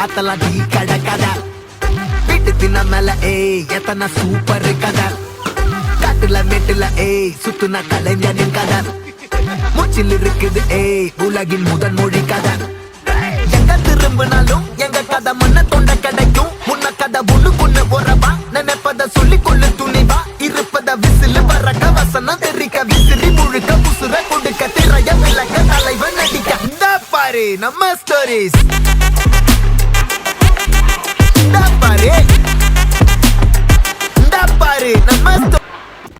ஆத்தலாம் tea கடை கதை வீட்டு தின்ன மேல எத்தனை சூப்பர் கதை காட்டுல மேட்டுல சுத்துன கலைஞனின் கதை மூச்சில் இருக்குது உலகின் முதன் மொழி கதை எங்க திரும்பினாலும் எங்க கதை மண்ண தொண்ட கிடைக்கும் முன்ன கதை ஒண்ணு உறவா நினைப்பத சொல்லி கொள்ளு துணிவா இருப்பத விசிலு வரக்க வசனம் தெரிக்க விசிறி முழுக்க புசுர கொடுக்க திரைய விளக்க தலைவன் நடிக்க இந்த பாரு நம்ம ஸ்டோரிஸ் இந்த பாரு நம்ம